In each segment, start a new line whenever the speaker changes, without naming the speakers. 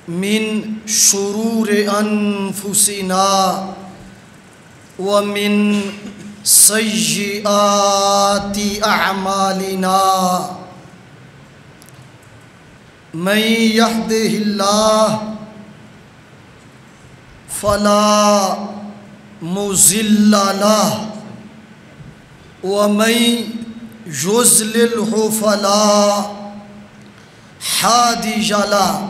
من شرور انفسنا ومن سيئات اعمالنا من يهده الله فلا مضل له ومن يضلله فلا هادي له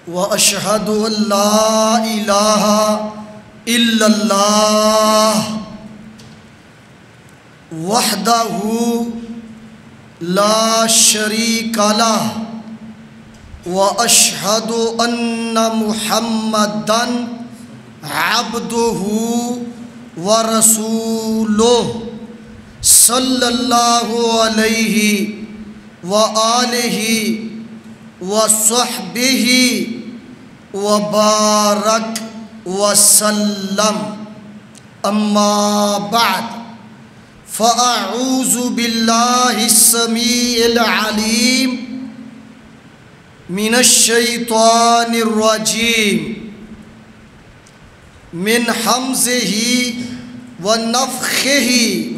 وأشهد أن لا إله إلا الله وحده لا شريك له وأشهد أن محمدًا عبده ورسوله صلى الله عليه وآله وصحبه وبارك وسلم أما بعد فأعوذ بالله السميع العليم من الشيطان الرجيم من همزه ونفخه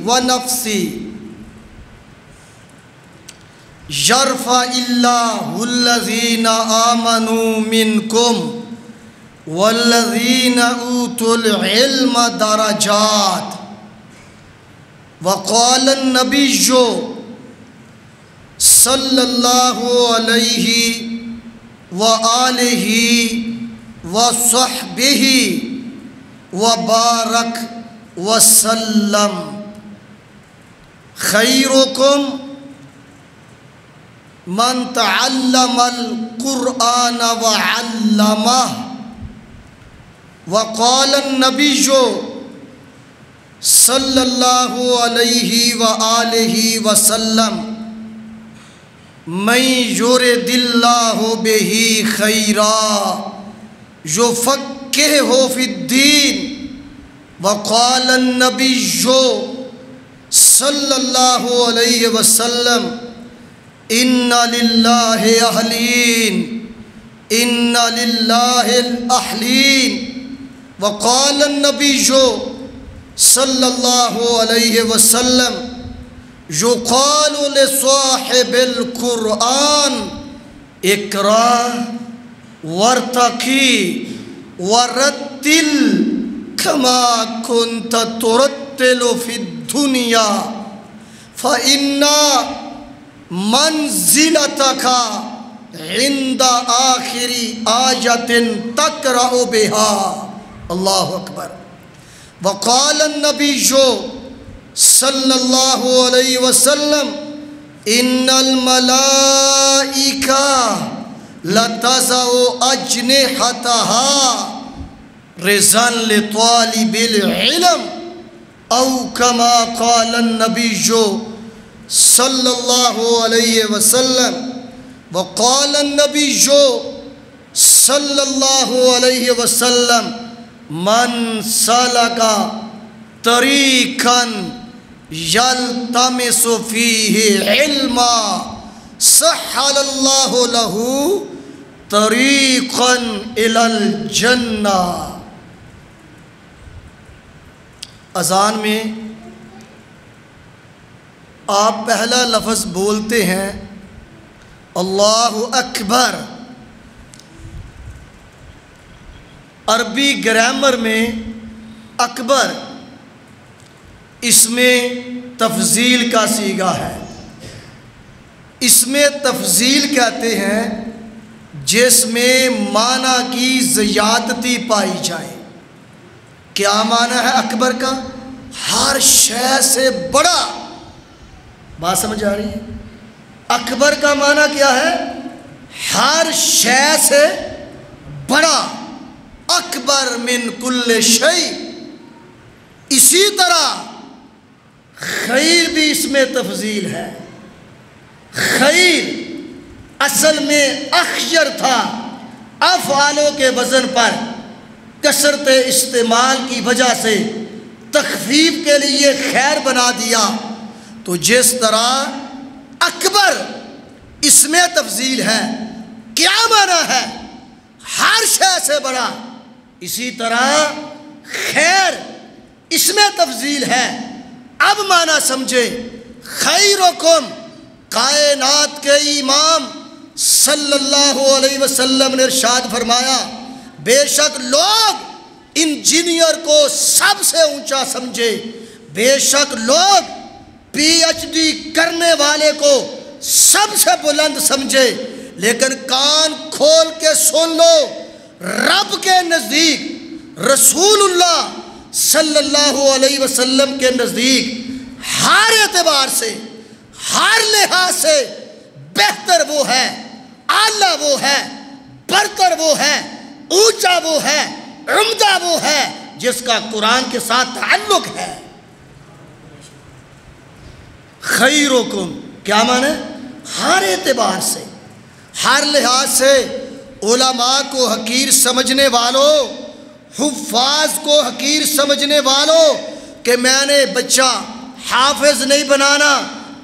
ونفثه يرفع الله الذين آمنوا منكم والذين أوتوا العلم درجات وقال النبي صلى الله عليه وآله وصحبه وبارك وسلم خيركم من تعلم القرآن وعلمه وقال النبي صلى الله عليه وآله وسلم من يرد الله به خيرا يفقهه في الدين وقال النبي صلى الله عليه وسلم إن لله أهلين إن لله الأهلين وقال النبي صلى الله عليه وسلم يقال لصاحب القرآن اقرأ وارتقي ورتل كما كنت ترتل في الدنيا فإن منزلتك عند آخر آية تقرأ بها الله أكبر وقال النبي صلى الله عليه وسلم إن الملائكة لتضع أجنحتها رضا لطالب العلم أو كما قال النبي صلى الله عليه وسلم وقال النبي صلى الله عليه وسلم من سلك طريقا يلتمس فيه علما سهل الله له طريقا إلى الجنة. اذان میں آپ پہلا لفظ بولتے ہیں اللہ اکبر. عربی گرامر میں اکبر اس میں تفضیل کا صیغہ ہے. اس میں تفضیل کہتے ہیں جس میں معنی کی زیادتی پائی جائے. کیا معنی ہے اکبر کا؟ ہر شے سے بڑا. بات سمجھ آ رہی ہے؟ اکبر کا معنی کیا ہے؟ ہر شے سے بڑا. اکبر من کل شیء. اسی طرح خیر بھی اس میں تفضیل ہے. خیر اصل میں اخیر تھا، افعالوں کے وزن پر کثرت استعمال کی وجہ سے تخفیف کے لیے خیر بنا دیا. تو جس طرح اکبر اس میں تفضیل ہے، کیا معنی ہے؟ ہر شے سے بڑا. اسی طرح خیر اس میں تفضیل ہے. اب معنی سمجھے. خیرکم کائنات کے امام صلی اللہ علیہ وسلم نے ارشاد فرمایا بے شک لوگ انجینئر کو سب سے اونچا سمجھے، بے شک لوگ پی ایچ ڈی کرنے والے کو سب سے بلند سمجھے، لیکن کان کھول کے سن لو، رب کے نزدیک رسول اللہ صلی اللہ علیہ وسلم کے نزدیک ہر اعتبار سے ہر لحاظ سے بہتر وہ ہے، اعلیٰ وہ ہے، برتر وہ ہے، اونچا وہ ہے، عمدہ وہ ہے جس کا قرآن کے ساتھ تعلق ہے. خیرکم کیا معنی؟ ہر اعتبار سے ہر لحاظ سے. علماء کو حقیر سمجھنے والوں، حفاظ کو حقیر سمجھنے والوں کہ میں نے بچہ حافظ نہیں بنانا،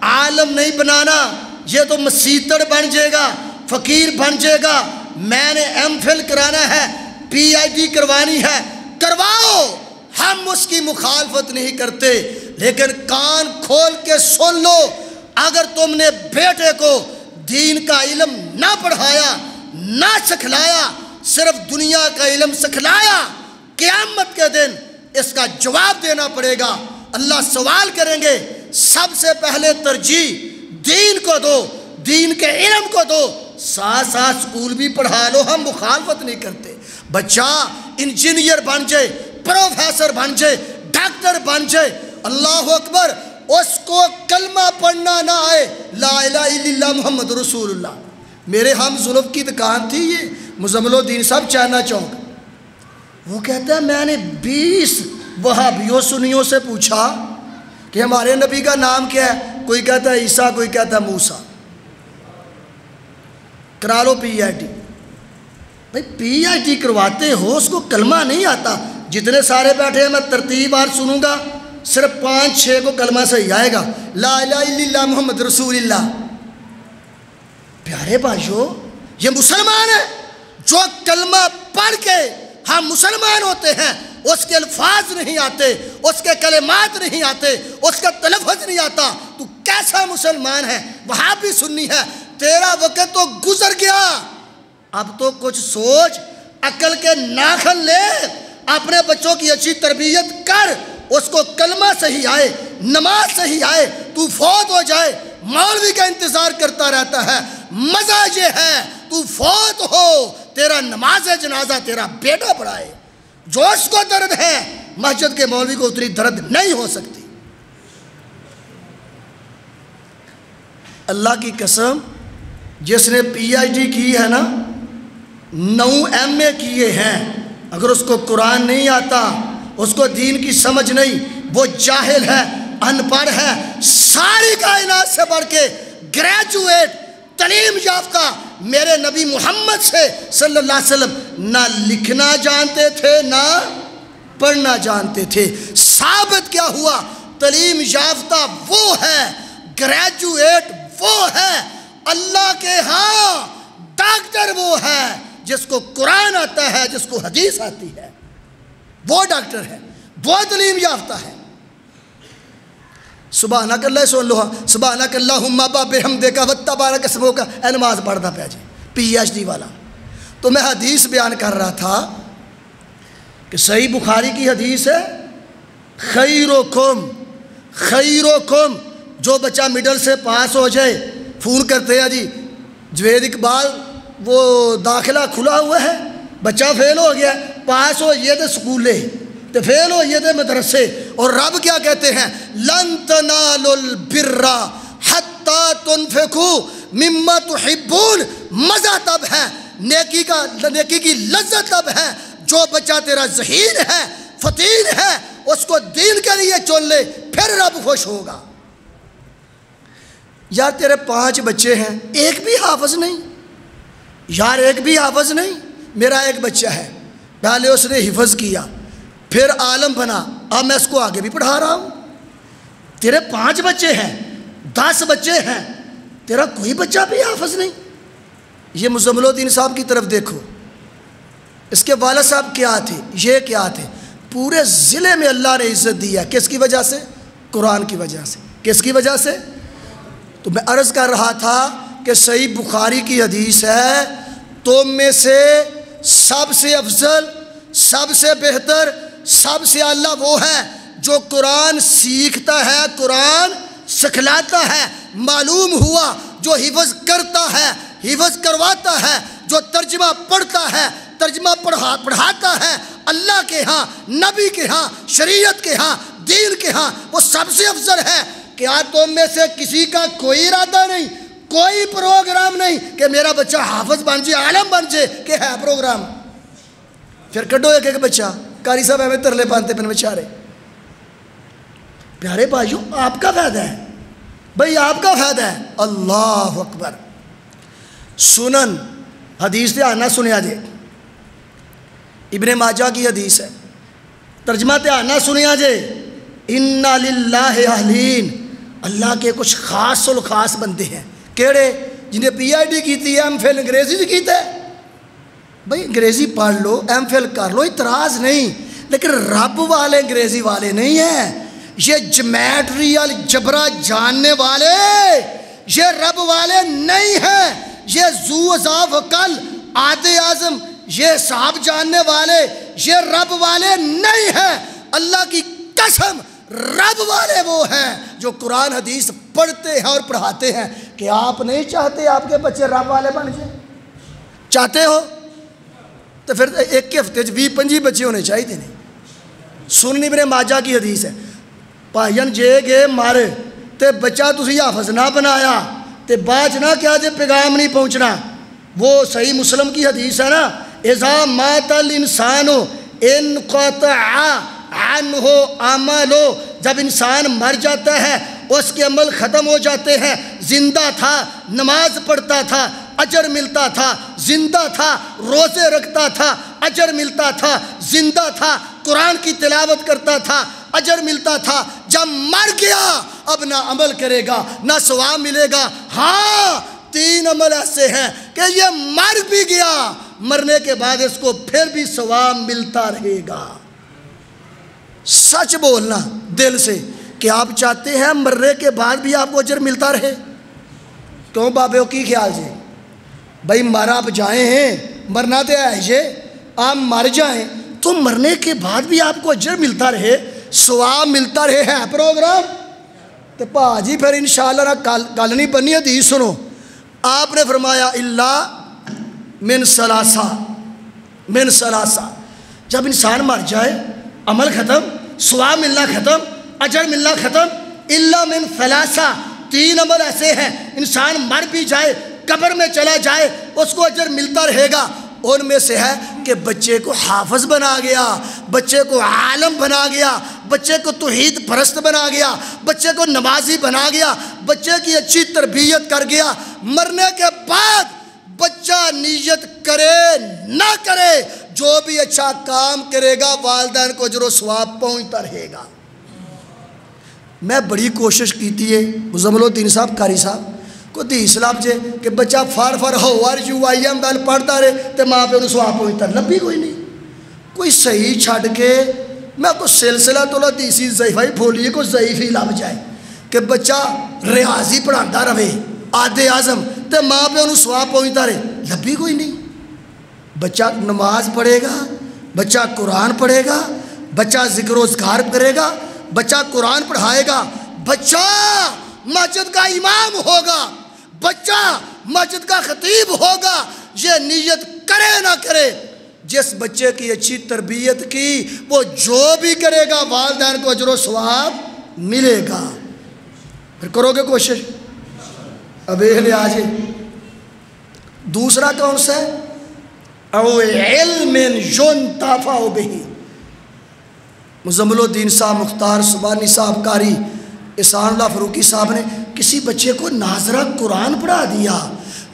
عالم نہیں بنانا، یہ تو مسیتڑ بن جائے گا، فقیر بن جائے گا، میں نے ایم فل کرانا ہے، پی آئی ڈی کروانی ہے، کرواؤ. ہم اس کی مخالفت نہیں کرتے، لیکن کان کھول کے سن لو، اگر تم نے بیٹے کو دین کا علم نہ پڑھایا، نہ سکھلایا، صرف دنیا کا علم سکھلایا، قیامت کے دن اس کا جواب دینا پڑے گا. اللہ سوال کریں گے. سب سے پہلے ترجیح دین کو دو، دین کے علم کو دو، ساتھ ساتھ سکول بھی پڑھا لو، ہم مخالفت نہیں کرتے. بچہ انجینئر بن جائے، پروفیسر بن جائے، ڈاکٹر بن جائے، اللہ اکبر، اس کو کلمہ پڑھنا نہ آئے، لا الہ الا اللہ محمد رسول اللہ. میرے ہم زلف کی دکان تھی یہ مزمل الدین صاحب چائنا چوک. وہ کہتا ہے میں نے 20 وہابیوں سنیوں سے پوچھا کہ ہمارے نبی کا نام کیا ہے، کوئی کہتا ہے عیسیٰ، کوئی کہتا ہے موسیٰ. کرا لو پی ایچ ڈی. بھائی پی ایچ ڈی کرواتے ہو، اس کو کلمہ نہیں آتا. جتنے سارے بیٹھے ہیں میں ترتیب بار سنوں گا، صرف 5-6 کو کلمہ صحیح آئے گا، لا الہ الا اللہ محمد رسول اللہ. پیارے بھائیو، یہ مسلمان ہے جو کلمہ پڑھ کے ہم مسلمان ہوتے ہیں، اس کے الفاظ نہیں آتے، اس کے کلمات نہیں آتے، اس کا تلفظ نہیں آتا، تو کیسا مسلمان ہے؟ وہاں بھی سنی ہے. تیرا وقت تو گزر گیا، اب تو کچھ سوچ، عقل کے ناخن لے، اپنے بچوں کی اچھی تربیت کر، اس کو کلمہ صحیح آئے، نماز صحیح آئے. تو فوت ہو جائے مولوی کا انتظار کرتا رہتا ہے. مزہ یہ ہے تو فوت ہو، تیرا نماز جنازہ تیرا بیٹا پڑھائے. جو اس کو درد ہے، مسجد کے مولوی کو اتنی درد نہیں ہو سکتی. اللہ کی قسم، جس نے پی ایچ ڈی کی ہے نا، 9 ایم اے کیے ہیں، اگر اس کو قرآن نہیں آتا، اس کو دین کی سمجھ نہیں، وہ جاہل ہے، ان پڑھ ہے. ساری کائنات سے بڑھ کے گریجویٹ تعلیم یافتہ میرے نبی محمد سے صلی اللہ علیہ وسلم نہ لکھنا جانتے تھے نہ پڑھنا جانتے تھے. ثابت کیا ہوا؟ تعلیم یافتہ وہ ہے، گریجویٹ وہ ہے، اللہ کے ہاں ڈاکٹر وہ ہے جس کو قرآن آتا ہے، جس کو حدیث آتی ہے، وہ ڈاکٹر ہے، وہ تعلیم یافتہ ہے. سبحانک اللہ سن لو، سبحانک اللہم بحمدک وتبارک اسمک. اے نماز پڑھتا پیا جی پی ایچ ڈی والا. تو میں حدیث بیان کر رہا تھا کہ صحیح بخاری کی حدیث ہے، خیرکم جو بچہ مڈل سے پاس ہو جائے، فون کرتے ہیں جی جوید اقبال وہ داخلہ کھلا ہوا ہے، بچہ فیل ہو گیا، پاس ہو یہ تو سکولے تو فیل ہو یہ دے مدرسے. اور رب کیا کہتے ہیں؟ لن تنالوا البر حتی تنفقوا مما تحبون. مزہ تب ہے، نیکی کی لذت تب ہے جو بچہ تیرا ذہین ہے، فطین ہے، اس کو دین کے لیے چن لے، پھر رب خوش ہوگا. یار تیرے 5 بچے ہیں، ایک بھی حافظ نہیں، یار ایک بھی حافظ نہیں. میرا ایک بچہ ہے، پہلے اس نے حفظ کیا، پھر عالم بنا، اب میں اس کو آگے بھی پڑھا رہا ہوں. تیرے 5 بچے ہیں، 10 بچے ہیں، تیرا کوئی بچہ بھی حافظ نہیں. یہ مزمل الدین صاحب کی طرف دیکھو، اس کے والد صاحب کیا تھے، یہ کیا تھے، پورے ضلع میں اللہ نے عزت دیا. کس کی وجہ سے؟ قرآن کی وجہ سے. کس کی وجہ سے؟ تو میں عرض کر رہا تھا کہ صحیح بخاری کی حدیث ہے، تم میں سے سب سے افضل، سب سے بہتر، سب سے اعلیٰ وہ ہے جو قرآن سیکھتا ہے، قرآن سکھلاتا ہے. معلوم ہوا جو حفظ کرتا ہے، حفظ کرواتا ہے، جو ترجمہ پڑھتا ہے، ترجمہ پڑھاتا ہے، اللہ کے ہاں، نبی کے ہاں، شریعت کے ہاں، دین کے ہاں، وہ سب سے افضل ہے. کیا تم میں سے کسی کا کوئی ارادہ نہیں، کوئی پروگرام نہیں کہ میرا بچہ حافظ بن جائے، عالم بن جائے؟ کہ ہے پروگرام؟ پھر کڈو ایک ایک بچہ. قاری صاحب ہمیں ترلے باندھتے پن بیچارے. پیارے بھائیو، آپ کا فائدہ ہے بھائی، آپ کا فائدہ ہے. اللہ اکبر. سنن حدیث دھیان نہ سنیا جے، ابن ماجہ کی حدیث ہے، ترجمہ دھیان نہ سنیا جے. اِنَّ لِلَّهِ اَهْلِينَ، اللہ کے کچھ خاص الخاص بندے ہیں. کیڑے؟ جنہیں پی آئی ڈی کیتی ہے، ایم فل انگریزی سے کیتا ہے. بھائی انگریزی پڑھ لو، ایم فل کر لو، اعتراض نہیں، لیکن رب والے انگریزی والے نہیں ہیں. یہ جمیٹری الجبرا جاننے والے یہ رب والے نہیں ہیں. یہ ذو اضاف عقل عاد اعظم یہ حساب جاننے والے یہ رب والے نہیں ہیں. اللہ کی قسم، رب والے وہ ہیں جو قرآن حدیث پڑھتے ہیں اور پڑھاتے ہیں. کہ آپ نہیں چاہتے آپ کے بچے رب والے بن جائیں؟ چاہتے ہو تو پھر ایک کے ہفتے 20-25 بچے ہونے چاہیے نہیں. سنن ابن ماجہ کی حدیث ہے، بھائین جے گے مارے تے بچہ تسی حافظ نہ بنایا تے باج نہ کیا جے پیغام نہیں پہنچنا. وہ صحیح مسلم کی حدیث ہے نا، اذا مات الانسان انقطع عنہ عملو، جب انسان مر جاتا ہے اس کے عمل ختم ہو جاتے ہیں. زندہ تھا نماز پڑھتا تھا، اجر ملتا تھا. زندہ تھا روزے رکھتا تھا، اجر ملتا تھا. زندہ تھا قرآن کی تلاوت کرتا تھا، اجر ملتا تھا. جب مر گیا اب نہ عمل کرے گا نہ ثواب ملے گا. ہاں 3 عمل ایسے ہیں کہ یہ مر بھی گیا، مرنے کے بعد اس کو پھر بھی ثواب ملتا رہے گا. سچ بولنا دل سے کہ آپ چاہتے ہیں مرنے کے بعد بھی آپ کو اجر ملتا رہے؟ کیوں بابے کی خیال سے بھائی مر آپ جائیں ہیں، مرنا تو ہے یہ، آپ مر جائیں تو مرنے کے بعد بھی آپ کو اجر ملتا رہے، ثواب ملتا رہے. ہے پروگرام تو پاجی پھر انشاءاللہ نہ گل نہیں بنی. حدیث سنو، آپ نے فرمایا اللہ من ثلاثہ، من ثلاثہ، جب انسان مر جائے عمل ختم، ثواب ملنا ختم، اجر ملنا ختم. الا من ثلاثہ، 3 عمل ایسے ہیں انسان مر بھی جائے قبر میں چلا جائے اس کو اجر ملتا رہے گا. ان میں سے ہے کہ بچے کو حافظ بنا گیا، بچے کو عالم بنا گیا، بچے کو توحید پرست بنا گیا، بچے کو نمازی بنا گیا، بچے کی اچھی تربیت کر گیا. مرنے کے بعد بچہ نیت کرے نہ کرے جو بھی اچھا کام کرے گا والدین کو اجر و ثواب پہنچتا رہے گا. میں بڑی کوشش کی تھی مزمل الدین صاحب قاری صاحب کو حدیث لب جے کہ بچہ فار ہو آر یو آئی ایم دل پڑھتا رہے تو ماں پیو ثواب پہنچتا، لبھی کوئی نہیں. کوئی صحیح چھڑ کے میں کوئی سلسلہ تو حدیثی ضعیفہ ہی بولیے، کوئی ضعیف ہی لب جائے کہ بچہ ریاضی پڑھاتا رہے عاد اعظم تو ماں پیو ثواب پہنچتا رہے، لبھی کوئی نہیں. بچہ نماز پڑھے گا، بچہ قرآن پڑھے گا، بچہ ذکر و اذکار کرے گا، بچہ قرآن پڑھائے گا، بچہ مسجد کا امام ہوگا، بچہ مسجد کا خطیب ہوگا. یہ نیت کرے نہ کرے، جس بچے کی اچھی تربیت کی وہ جو بھی کرے گا والدین کو اجر و ثواب ملے گا. پھر کرو گے کوشش؟ اب اہل آجے دوسرا کون سا ہے؟ او علم ينتفع به. مزمل الدین صاحب مختار سبحانی صاحب قاری احسان اللہ فروقی صاحب نے کسی بچے کو ناظرہ قرآن پڑھا دیا،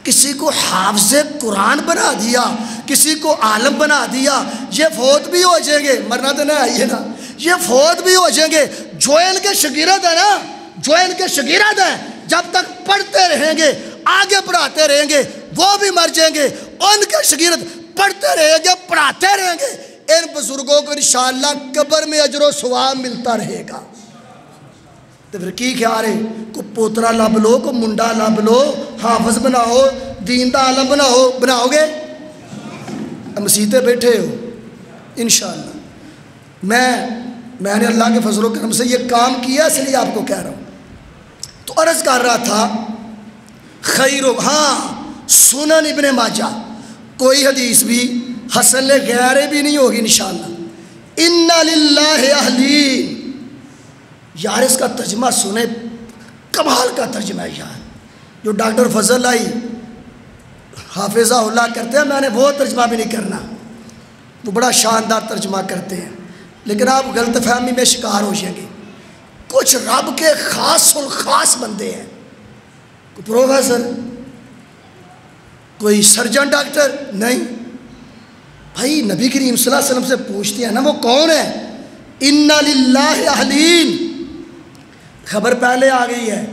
کسی کو حافظ قرآن بنا دیا، کسی کو عالم بنا دیا. یہ فوت بھی ہو جائیں گے، مرنا تو نہ آئیے نا، یہ فوت بھی ہو جائیں گے. جو ان کے شاگرد ہیں نا، جو ان کے شاگرد ہیں جب تک پڑھتے رہیں گے آگے پڑھاتے رہیں گے وہ بھی مر جائیں گے ان کے شاگرد پڑھتے رہیں گے پڑھاتے رہیں گے ان بزرگوں کو انشاءاللہ قبر میں اجر و ثواب ملتا رہے گا تو پھر کی خیال ہے کو پوترا لب لو کو منڈا لب لو حافظ بناؤ دین دا عالم بناؤ گے مسیطے بیٹھے ہو انشاءاللہ میں نے اللہ کے فضل و کرم سے یہ کام کیا اس لیے آپ کو کہہ رہا ہوں تو عرض کر رہا تھا خیر سنن ابن ماجہ کوئی حدیث بھی حسن غیر بھی نہیں ہوگی انشاءاللہ ان للہ اہلین یار اس کا ترجمہ سنیں کمال کا ترجمہ ہے یار جو ڈاکٹر فضل آئی حافظہ اللہ کرتے ہیں میں نے وہ ترجمہ بھی نہیں کرنا وہ بڑا شاندار ترجمہ کرتے ہیں لیکن آپ غلط فہمی میں شکار ہو جائیں گے کچھ رب کے خاص الخاص بندے ہیں کوئی پروفیسر کوئی سرجن ڈاکٹر نہیں بھائی نبی کریم صلی اللہ علیہ وسلم سے پوچھتے ہیں نا وہ کون ہے ان للہ اہلین خبر پہلے آ گئی ہے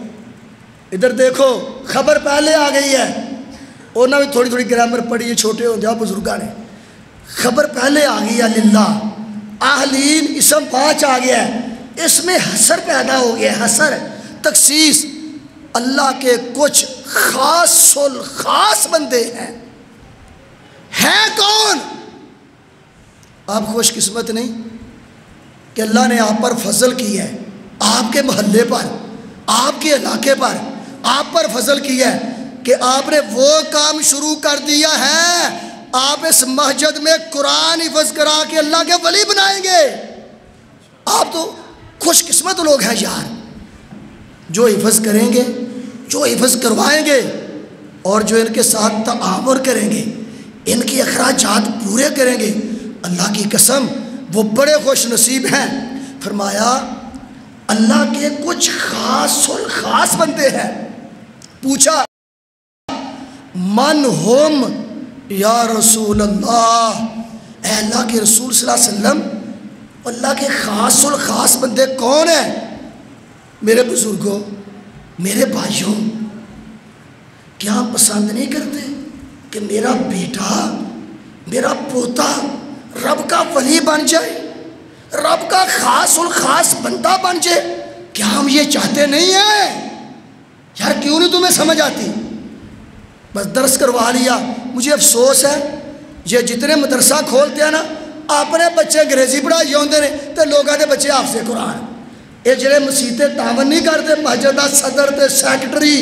ادھر دیکھو خبر پہلے آ گئی ہے انہوں نے بھی تھوڑی تھوڑی گرامر پڑھی ہے چھوٹے ہوں جاؤ بزرگاں نے خبر پہلے آ گئی ہے للہ اہلین اسم 5 آ گیا ہے اس میں حسر پیدا ہو گیا ہے حسر تخصیص اللہ کے کچھ خاص الخاص بندے ہیں کون آپ خوش قسمت نہیں کہ اللہ نے آپ پر فضل کیا ہے آپ کے محلے پر آپ کے علاقے پر آپ پر فضل کیا ہے کہ آپ نے وہ کام شروع کر دیا ہے آپ اس مسجد میں قرآن حفظ کرا کے اللہ کے ولی بنائیں گے آپ تو خوش قسمت لوگ ہیں یار جو حفظ کریں گے جو حفظ کروائیں گے اور جو ان کے ساتھ تعامل کریں گے ان کے اخراجات پورے کریں گے اللہ کی قسم وہ بڑے خوش نصیب ہیں فرمایا اللہ کے کچھ خاص الخاص بندے ہیں پوچھا من ہم یا رسول اللہ اے اللہ کے رسول صلی اللہ علیہ وسلم اللہ کے خاص الخاص بندے کون ہیں میرے بزرگوں میرے بھائیوں کیا آپ پسند نہیں کرتے کہ میرا بیٹا میرا پوتا رب کا ولی بن جائے رب کا خاص الخاص بندہ بن جائے کیا ہم یہ چاہتے نہیں ہیں یار کیوں نہیں تمہیں سمجھ آتی بس درس کروا لیا مجھے افسوس ہے یہ جتنے مدرسہ کھولتے ہیں نا اپنے بچے انگریزی پڑھائی ہوندے نے تو لوگوں کے بچے حافظ قرآن یہ جڑے مسیطے تعاون نہیں کرتے مسجد دا صدر تے سیکٹری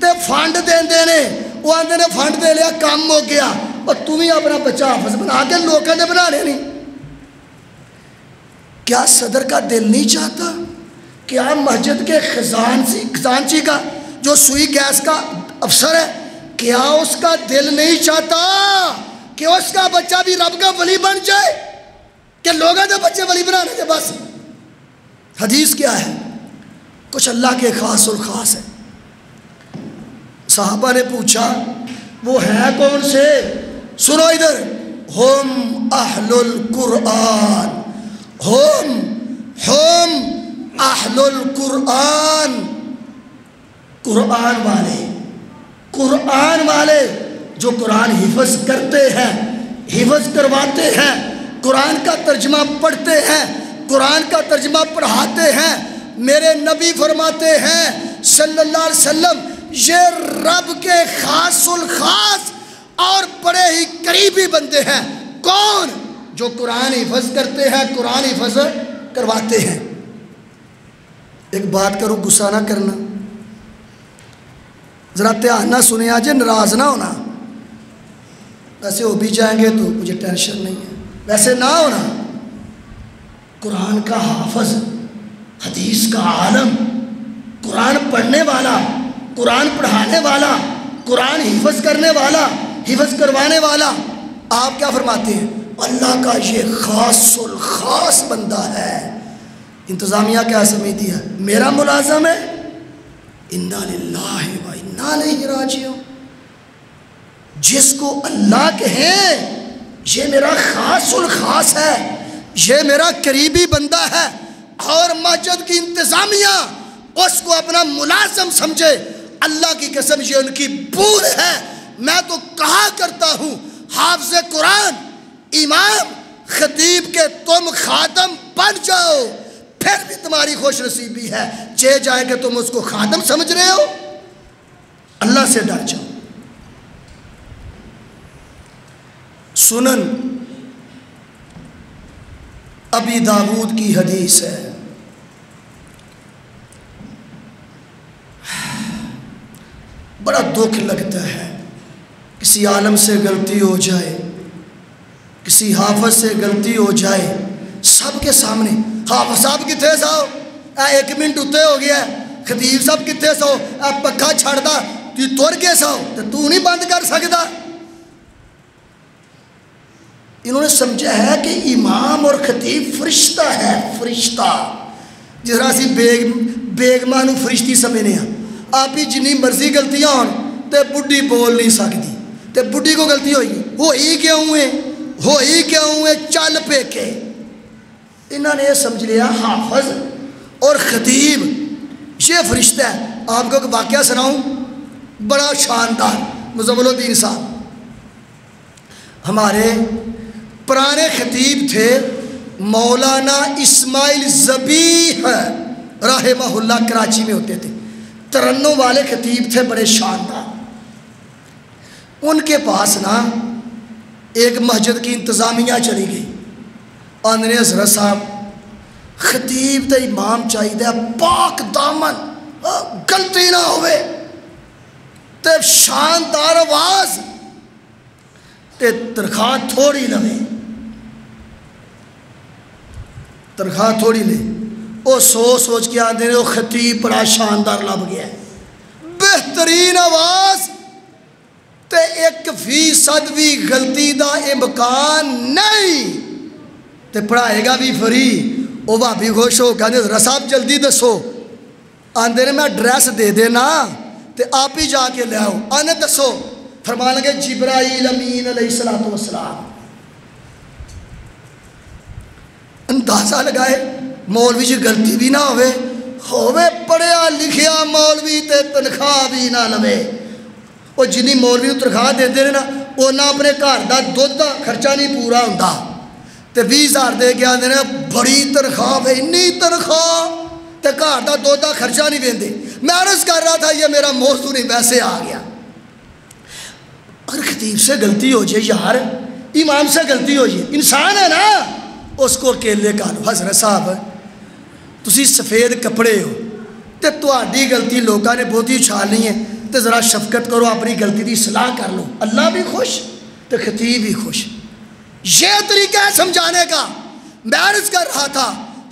تے فنڈ دیندے نے وہ آندے نے فنڈ دے لیا کام ہو گیا اور تم ہی اپنا بچہ حافظ بنا کے لوگوں نے بنانے نہیں کیا صدر کا دل نہیں چاہتا کیا مسجد کے خزانچی کا جو سوئی گیس کا افسر ہے کیا اس کا دل نہیں چاہتا کہ اس کا بچہ بھی رب کا ولی بن جائے کہ لوگوں نے بچے ولی بنانے کے بس حدیث کیا ہے کچھ اللہ کے خاص الخاص ہے صحابہ نے پوچھا وہ ہے کون سے سنو ادھر ہم اہل القرآن ہم اہل القرآن قرآن والے جو قرآن حفظ کرتے ہیں حفظ کرواتے ہیں قرآن کا ترجمہ پڑھتے ہیں قرآن کا ترجمہ پڑھاتے ہیں میرے نبی فرماتے ہیں صلی اللہ علیہ وسلم یہ رب کے خاص الخاص اور بڑے ہی قریبی بندے ہیں کون جو قرآن حفظ کرتے ہیں قرآن حفظ کرواتے ہیں ایک بات کرو غصہ نہ کرنا ذرا دھیان نہ سنیں آج ناراض نہ ہونا ویسے ہو بھی جائیں گے تو مجھے ٹینشن نہیں ہے ویسے نہ ہونا قرآن کا حافظ حدیث کا عالم قرآن پڑھنے والا قرآن پڑھانے والا قرآن حفظ کرنے والا حفظ کروانے والا آپ کیا فرماتے ہیں اللہ کا یہ خاص الخاص بندہ ہے انتظامیہ کیا سمجھتی ہے میرا ملازم ہے انا للہ و انا الیہ راجعون جس کو اللہ کہیں یہ میرا خاص الخاص ہے یہ میرا قریبی بندہ ہے اور مسجد کی انتظامیہ اس کو اپنا ملازم سمجھے اللہ کی قسم یہ ان کی بھول ہے میں تو کہا کرتا ہوں حافظ قرآن امام خطیب کے تم خاتم بن جاؤ، پھر بھی تمہاری خوش نصیبی ہے، چہ جائے کہ تم اس کو خاتم سمجھ رہے ہو۔ اللہ سے ڈر جاؤ۔ سنن ابی داؤد کی حدیث ہے، بڑا دکھ لگتا ہے کسی عالم سے غلطی ہو جائے، کسی حافظ سے غلطی ہو جائے، سب کے سامنے حافظ صاحب کتنے سو، ایک منٹ اتنے ہو گیا، خطیب صاحب کتنے سو، پکھا چھڑ دا تر کے سو تو نہیں بند کر سکتا۔ انہوں نے سمجھا ہے کہ امام اور خطیب فرشتہ ہے، فرشتہ جس طرح اسی بیگماں نوں فرشتی سمجھنے ہیں، آپ ہی جنی مرضی غلطیاں ہون تے بڈھی بول نہیں سکتی، تے بڈھی کو غلطی ہوئی کیوں ہوئے چل پے کے۔ انہوں نے یہ سمجھ لیا حافظ اور خطیب یہ فرشتہ ہے۔ آپ کو ایک واقعہ سناؤں بڑا شاندار، مزمل الدین صاحب ہمارے پرانے خطیب تھے، مولانا اسماعیل ذبیح رحمہ اللہ، کراچی میں ہوتے تھے، ترنم والے خطیب تھے بڑے شاندار۔ ان کے پاس نا ایک مسجد کی انتظامیہ چلی گئی، آندھنے حضرت صاحب خطیب تے امام چاہیے پاک دامن، غلطی نہ ہوئے تے شاندار آواز تے تنخواہ تھوڑی لوے، تنخواہ تھوڑی لے۔ وہ سوچ کے آندھے وہ خطیب بڑا شاندار لب گیا ہے، بہترین آواز تے 1% بھی غلطی دا امکان نہیں، تے پڑھائے گا بھی فری۔ وہ بھابی خوش ہو کہنے حضرت صاحب جلدی دسو، آندھے نے میں ایڈریس دے دینا تے آپ ہی جا کے لے آؤ۔ آنے دسو، فرمان لگے جبرائیل امین علیہ السلام۔ اندازہ لگائے مولوی جی غلطی بھی نہ ہوئے پڑھیا لکھیا مولوی تے تنخواہ بھی نہ لوے۔ وہ جنی مولوی کو تنخواہ دے دے نا وہ نہ اپنے گھر دا دودھ دا خرچہ نہیں پورا ہوندا، تے 20,000 دے کے آندے نے بڑی تنخواہ ہے، انی تنخواہ تے گھر دا دودھ دا خرچہ نہیں دیندے۔ میں عرض کر رہا تھا یہ میرا موضوع نہیں، ویسے آ گیا۔ اگر خطیب سے غلطی ہو جائے یار، امام سے غلطی ہو جائے، انسان ہے نا، اس کو اکیلے کہا لو حضرت صاحب تسی سفید کپڑے ہو تے تہاڈی غلطی لوگوں نے بہت ہی اچھالنی ہے، تے ذرا شفقت کرو، اپنی غلطی دی اصلاح کر لو، اللہ بھی خوش تے خطیب بھی خوش۔ یہ طریقہ ہے سمجھانے کا۔ میں عرض کر رہا تھا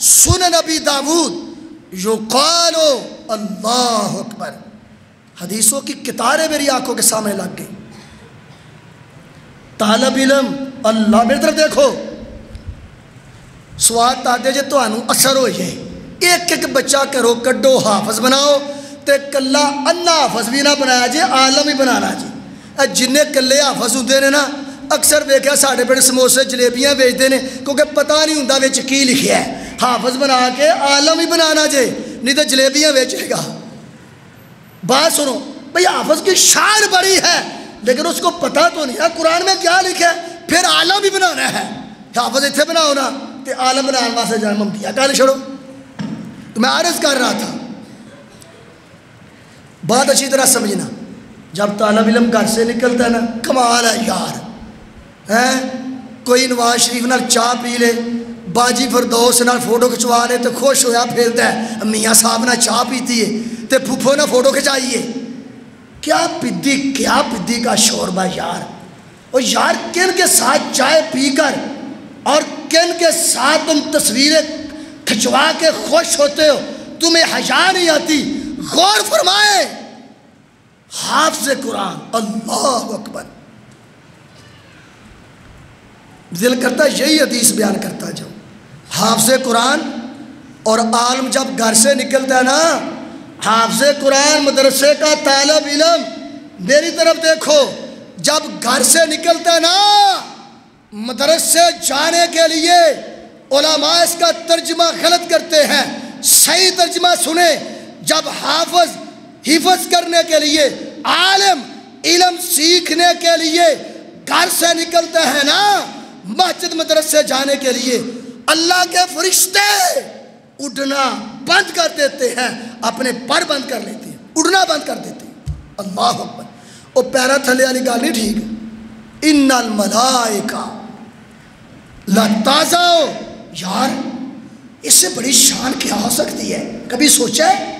سنن ابی داؤد یقال اللہ اکبر، حدیثوں کی کتاریں میری آنکھوں کے سامنے لگ گئی۔ طالب علم اللہ میری طرف دیکھو، سواد تاکہ جے تو آنو اثر ہو جائے، ایک ایک بچہ کرو کڈو حافظ بناؤ تے کلا انا حافظ بھی نہ بنایا جے، عالم ہی بنانا جی۔ جنہیں کلے حافظ ہوندے نے نا اکثر ویکھیا ساڈے پنڈ سموسے جلیبیاں بیچتے ہیں کیونکہ پتہ نہیں ہوندا وچ کی لکھیا ہے۔ حافظ بنا کے عالم ہی بنانا جے، نہیں تو جلیبیاں بیچے گا۔ بات سنو بھئی حافظ کی شان بڑی ہے لیکن اس کو پتہ تو نہیں ہے قرآن میں کیا لکھا ہے، پھر عالم ہی بنانا ہے۔ حافظ اتنے بناؤ نا تے عالم بنانے واسطے جان ممکن کال چھوڑو۔ تو میں عرض کر رہا تھا بات اچھی طرح سمجھنا، جب طالب علم گھر سے نکلتا ہے نا کمال ہے یار، کوئی نواز شریف نال چاہ پی لے، باجی فردوس نال فوٹو کھچوا لے تو خوش ہویا پھرتا ہے، میاں صاحب نہ چاہ پیتی ہے تے پھپھو نہ فوٹو کھچائیے۔ کیا پدی کا شوربہ یار، اور یار کن کے ساتھ چائے پی کر اور کن کے ساتھ تم تصویریں کھچوا کے خوش ہوتے ہو، تمہیں حیا نہیں آتی؟ غور فرمائے حافظ قرآن، اللہ اکبر، دل کرتا یہی حدیث بیان کرتا جاؤ۔ حافظ قرآن اور عالم جب گھر سے نکلتا ہے نا، حافظ قرآن مدرسے کا طالب علم میری طرف دیکھو، جب گھر سے نکلتا ہے نا مدرسے جانے کے لیے، علماء اس کا ترجمہ غلط کرتے ہیں، صحیح ترجمہ سنیں، جب حافظ حفظ کرنے کے لیے، عالم علم سیکھنے کے لیے گھر سے نکلتے ہیں نا مسجد مدرسے جانے کے لیے، اللہ کے فرشتے اڑنا بند کر دیتے ہیں، اپنے پر بند کر لیتے ہیں، اڑنا بند کر دیتے ہیں۔ اللہ اکبر۔ وہ پیرا تھلے والی گل نہیں ٹھیک ہے، ان الملائکہ لتازا، یار اس سے بڑی شان کیا ہو سکتی ہے؟ کبھی سوچا ہے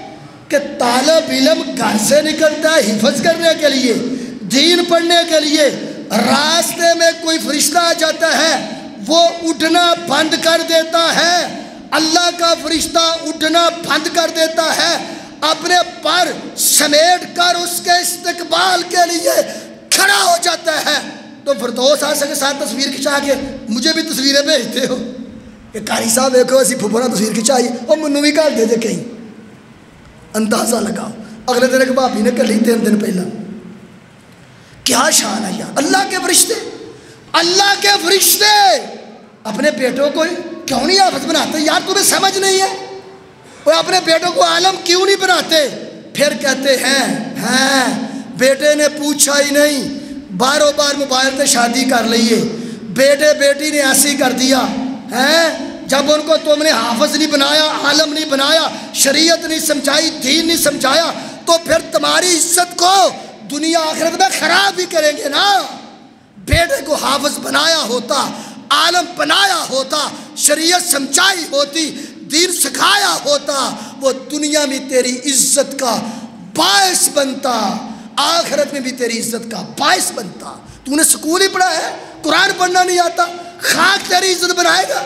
کہ طالب علم گھر سے نکلتا ہے حفظ کرنے کے لیے، دین پڑھنے کے لیے، راستے میں کوئی فرشتہ آ جاتا ہے وہ اٹھنا بند کر دیتا ہے، اللہ کا فرشتہ اٹھنا بند کر دیتا ہے، اپنے پر سمیٹ کر اس کے استقبال کے لیے کھڑا ہو جاتا ہے۔ تو فردوس آسا کے ساتھ تصویر کھچا کے مجھے بھی تصویریں بھیجتے ہو کہ قاری صاحب دیکھو اسی پھپھونا تصویر کھچائی اور منو بھی کر دے کہیں، اندازہ لگاؤ۔ اگلے دن ایک بھابی نے کر لی 3 دن پہلا۔ کیا شان ہے یار، اللہ کے فرشتے، اللہ کے فرشتے اپنے بیٹوں کو کیوں نہیں حافظ بناتے؟ یار تمہیں سمجھ نہیں ہے، وہ اپنے بیٹوں کو عالم کیوں نہیں بناتے؟ پھر کہتے ہیں بیٹے نے پوچھا ہی نہیں، باروں بار موبائل سے شادی کر لیے، بیٹے بیٹی نے ایسی کر دیا ہے، جب ان کو تم نے حافظ نہیں بنایا، عالم نہیں بنایا، شریعت نہیں سمجھائی، دین نہیں سمجھایا، تو پھر تمہاری عزت کو دنیا آخرت میں خراب بھی کریں گے نا۔ بیٹے کو حافظ بنایا ہوتا، عالم بنایا ہوتا، شریعت سمجھائی ہوتی، دین سکھایا ہوتا، وہ دنیا میں تیری عزت کا باعث بنتا، آخرت میں بھی تیری عزت کا باعث بنتا۔ تو نے سکول ہی پڑھا ہے، قرآن پڑھنا نہیں آتا، خاک تیری عزت بنائے گا؟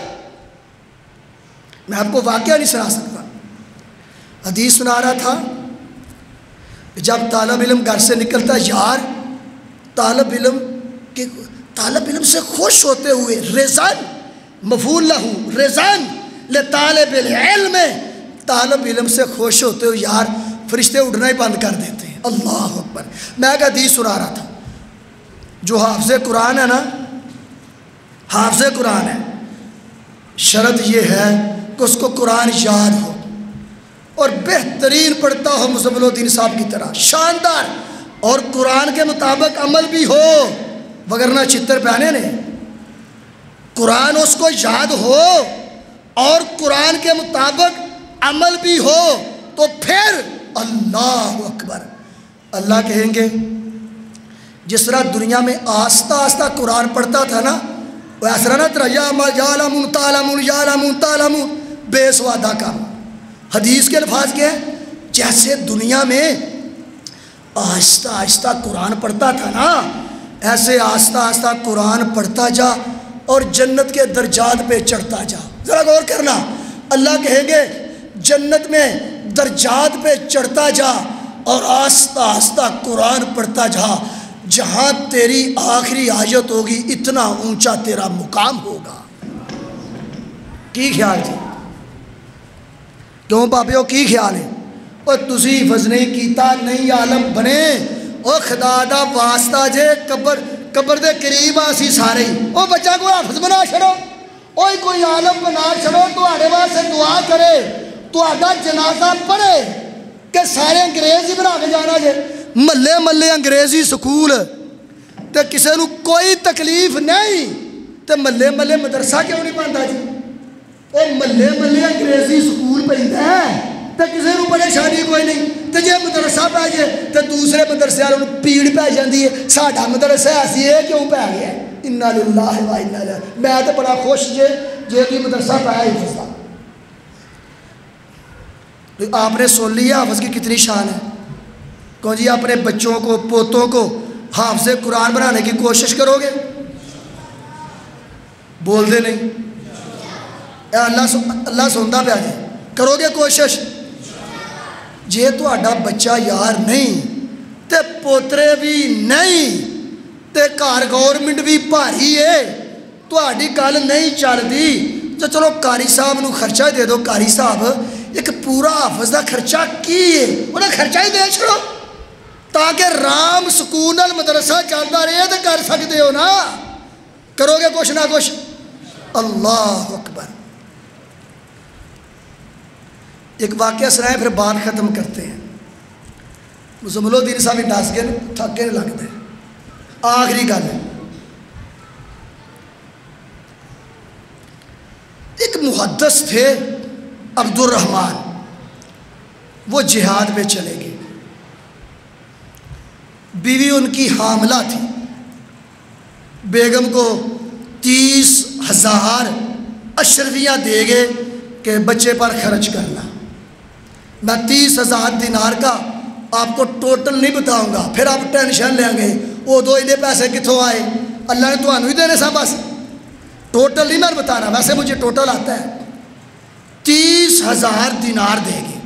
میں آپ کو واقعہ نہیں سنا سکتا، حدیث سنا رہا تھا، جب طالب علم گھر سے نکلتا یار، طالب علم سے خوش ہوتے ہوئے، رضان مفعول لہو، رضان لطالب العلم، طالب علم سے خوش ہوتے ہوئے یار فرشتے اڑنا ہی بند کر دیتے ہیں۔ اللہ اکبر۔ میں ایک حدیث سنا رہا تھا، جو حافظ قرآن ہے نا، حافظ قرآن ہے، شرط یہ ہے کہ اس کو قرآن یاد ہو اور بہترین پڑھتا ہو مزمل الدین صاحب کی طرح، شاندار، اور قرآن کے مطابق عمل بھی ہو، وگرنہ چتر پہنے نے۔ قرآن اس کو یاد ہو اور قرآن کے مطابق عمل بھی ہو، تو پھر اللہ اکبر، اللہ کہیں گے جس طرح دنیا میں آہستہ آہستہ قرآن پڑھتا تھا نا، وہ ایسا نہ ترا یعلمون تعلمون یعلمون تعلمون، بے سوادہ کام۔ حدیث کے الفاظ کیا ہے؟ جیسے دنیا میں آہستہ آہستہ قرآن پڑھتا تھا نا، ایسے آہستہ آہستہ قرآن پڑھتا جا اور جنت کے درجات پہ چڑھتا جا۔ ذرا غور کرنا، اللہ کہیں گے جنت میں درجات پہ چڑھتا جا اور آہستہ آہستہ قرآن پڑھتا جا، جہاں تیری آخری آیت ہوگی اتنا اونچا تیرا مقام ہوگا۔ کی خیال جی؟ کیوں بابیو کی خیال ہے؟ اور تسی حفظ نہیں کیتا، نہیں عالم بنے، او خدا دا واسطہ جے قبر دے قریب آسی سارے ہی، او بچہ کو حافظ بنا چھڑو، کوئی عالم بنا چھڑو، تو آڑے واسطے دعا کرے، تو آڑا جنازہ پڑھے کہ سارے انگریز ہی بنا کے جانا جے، ملے انگریزی سکول تے کسے نو کوئی تکلیف نہیں، تے ملے مدرسہ کیوں نہیں پاندہ جی؟ او ملے انگریزی سکول پہنتا ہے تے کسے نو پریشانی کوئی نہیں، تے جے مدرسہ پہ جائے تے دوسرے مدرسے والوں پیڑ پہ جاندی ہے، ساڈا مدرسہ ایسی ہے کیوں پہ گیا؟ انا للہ و انا الیہ۔ میں تے بڑا خوش جے کوئی مدرسہ پہ ہی فسا۔ آپ نے سن لیا حافظ کی کتنی شان ہے؟ کون جی اپنے بچوں کو، پوتوں کو حافظ قرآن بنانے کی کوشش کرو گے؟ بول دے نہیں، اللہ سنتا پیا جی، کرو گے کوشش؟ جے تو آڈا بچہ یار نہیں تے پوترے بھی نہیں تے کار گورنمنٹ بھی بھاری ہے، تو آڈی گل نہیں چل دی، تو چلو قاری صاحب نو خرچہ دے دو، قاری صاحب ایک پورا حافظ دا خرچہ کی ہے، انہیں خرچہ ہی دے چھڑو تاکہ رام سکون المدرسہ چلتا رہے تو کر سکتے ہو نا، کرو گے کچھ نہ کچھ؟ اللہ اکبر۔ ایک واقعہ سنائے پھر بات ختم کرتے ہیں۔ مزمل الدین صاحب دس گئے تھکے نہیں لگتے. آخری گل ہے، ایک محدث تھے عبد الرحمن، وہ جہاد میں چلے گئے. بیوی ان کی حاملہ تھی. بیگم کو 30,000 اشرویاں دے گئے کہ بچے پر خرچ کرنا. میں 30,000 دینار کا آپ کو ٹوٹل نہیں بتاؤں گا، پھر آپ ٹینشن لیں گے وہ دو انہیں پیسے کتوں آئے، اللہ نے تو ہی دینے سا، بس ٹوٹل نہیں میں بتانا، ویسے مجھے ٹوٹل آتا ہے. 30,000 دینار دے گے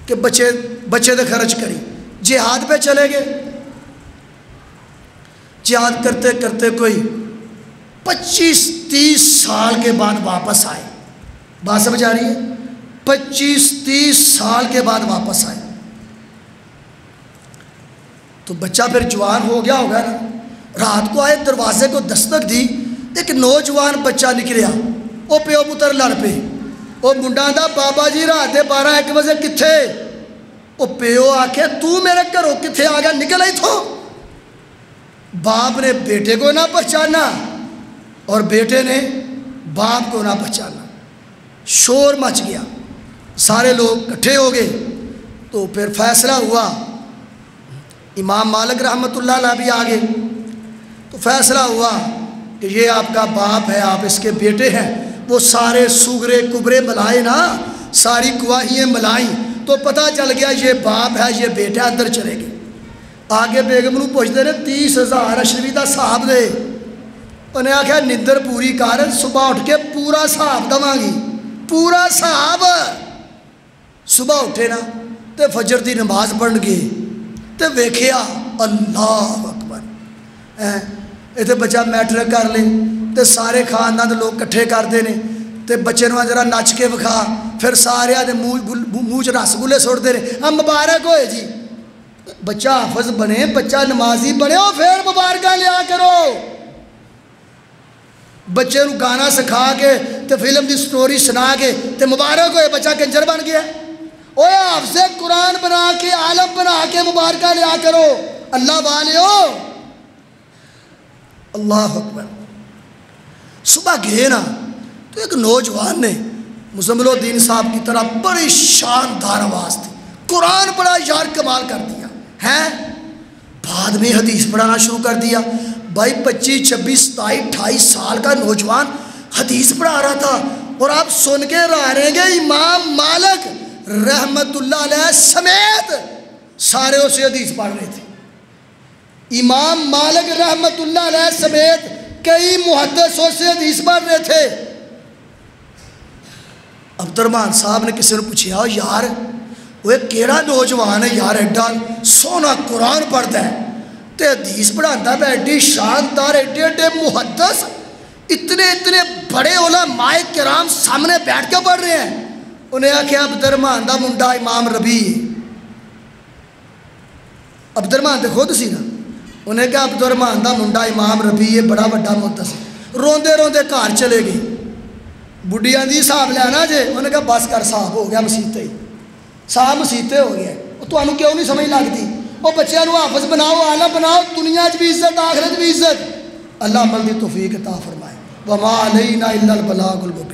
کہ بچے دے خرچ کری. جہاد پہ چلے گئے. جہاد کرتے کرتے کوئی 25-30 سال کے بعد واپس آئے. بات سمجھ آ رہی ہے؟ 25-30 سال کے بعد واپس آئے تو بچہ پھر جوان ہو گیا ہوگا نا. رات کو آئے، دروازے کو دستک دی، ایک نوجوان بچہ نکلیا. وہ پیو پتر لڑ پے. وہ منڈا دا بابا جی رات 12-1 بجے کتھے؟ وہ پیو آکھے تو میرے گھروں کتھے آ گیا، نکل آئی تھو. باپ نے بیٹے کو نہ پہچانا اور بیٹے نے باپ کو نہ پہچانا. شور مچ گیا، سارے لوگ اکٹھے ہو گئے. تو پھر فیصلہ ہوا. امام مالک رحمۃ اللہ علیہ بھی آ گئے. تو فیصلہ ہوا کہ یہ آپ کا باپ ہے، آپ اس کے بیٹے ہیں. وہ سارے سگرے کبرے ملائے نا، ساری گواہیاں ملائیں تو پتہ چل گیا یہ باپ ہے، یہ بیٹا. اندر چلے گئے. آگے بیگم نو پوچھتے رہے 30,000 اشروی دا صاحب دے. انہیں آخیا نندر پوری کر، صبح اٹھ کے پورا صاحب دواں گی، پورا صاحب. صبح اٹھے نا تے فجر دی نماز پڑھ گئے تے ویکھیا اللہ اکبر، اتنے بچہ میٹرک کر لے تے سارے خاندان دے لوگ کٹھے کرتے ہیں تے بچے نو ذرا نچ کے وکھا، پھر سارے دے منہ چ رس گلے سٹتے ہیں. ہم مبارک ہوئے جی، بچہ حافظ بنے، بچہ نمازی بنے، اور پھر مبارکہ لیا کرو. بچے نو گانا سکھا کے تے فلم دی سٹوری سنا کے تے مبارک ہوئے بچہ کنجر بن گیا. اوے حافظ قرآن بنا کے عالم بنا کے مبارکہ لیا کرو. اللہ والے ہو. اللہ اکبر. صبح گئے نا تو ایک نوجوان نے مزمل الدین صاحب کی طرح بڑی شاندار آواز تھی، قرآن پڑھا، یار کمال کر دیا ہے. بعد میں حدیث پڑھانا شروع کر دیا. بھائی 25, 26, 27, 28 سال کا نوجوان حدیث پڑھا رہا تھا. اور آپ سن کے رہیں گے امام مالک رحمت اللہ علیہ سمیت سارے اسے حدیث پڑھ رہے تھے. امام مالک رحمت اللہ علیہ سمیت کئی محدث سے حدیث پڑھ رہے تھے. عبد الرحمن صاحب نے کسی نے پوچھا یار وہ کیڑا نوجوان ہے یار، ایڈا سونا قرآن پڑھتا ہے تے حدیث پڑھاتا ہے، ایڈی شاندار، ایڈے ایڈے محدث، اتنے اتنے بڑے علماء کرام سامنے بیٹھ کے پڑھ رہے ہیں. انہیں آخیا عبد الرحمن دا منڈا امام ربی. عبد الرحمن دے خود سی نا. انہیں کہا عبد الرحمن دا منڈا امام ربی ہے، بڑا بڑا محدث. روندے روندے گھر چلے گئے. بڑھیاں دی صاحب لینا جے. انہیں کہا بس کر، صاحب ہو گیا مسیتے ہی، صاحب مسیتے ہو گیا. تو انہوں کیوں نہیں سمجھ لگتی؟ وہ بچیاں نو حافظ بناؤ، عالم بناؤ، دنیا بھی عزت آخرت بھی عزت. اللہ عمل دی توفیق عطا فرمائے. وما علینا الا البلاغ المبین.